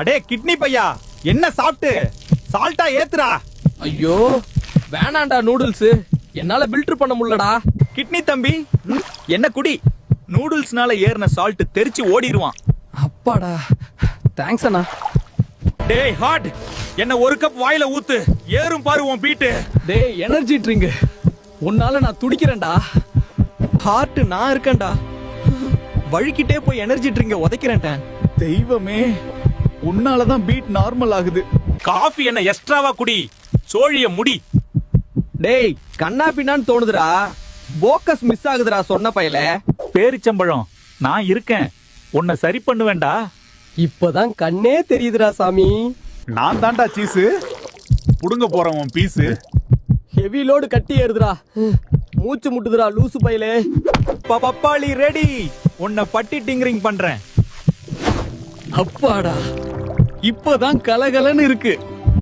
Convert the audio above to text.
அடே கிட்னி பையா, என்ன சாப்பிட்டு சால்ட்டா ஏத்துறா. ஐயோ வேணாண்டா நூடுல்ஸ், என்னால பில்டர் பண்ண முடியலடா. கிட்னி தம்பி, என்ன குடி. நூடுல்ஸ்னால ஏறின சால்ட் தெரிச்சு ஓடிடுவான். அப்பாடா, தேங்க்ஸ் அண்ணா. டேய் ஹாட், என்ன ஒரு கப் வாயில ஊத்து, ஏறும் பாரு உன் பீட்டு. டேய் எனர்ஜி ட்ரிங்க், உன்னால நான் துடிக்கிறேன்டா. ஹார்ட் நான் இருக்கேன்டா, வழுக்கிட்டே போய் எனர்ஜி ட்ரிங்க உதைக்கிறேன். தெய்வமே, உன்னாலதான் பீட் நார்மல் ஆகுது. காஃபி என்ன எக்ஸ்ட்ராவா குடி, சோழிய முடி. டேய் கண்ணா பின்னான்னு தோணுதுடா, போக்கஸ் மிஸ் ஆகுதுடா சொன்ன பையல. பேரிச்சம்பழம் நான் இருக்கேன், உன்னை சரி பண்ணுவேன்டா. இப்பதான் கண்ணே தெரியுதுடா சாமி. நான் தான்டா சீஸு, புடுங்க போறேன் உன் பீஸு. ஹெவி லோடு கட்டி ஏறுதுடா, மூச்சு முட்டுதுடா லூசு பையலே. பப்பாளி ரெடி, உன்னை பட்டி டிங்கரிங் பண்றேன். அப்பாடா, இப்பதான் கலகலன்னு இருக்கு.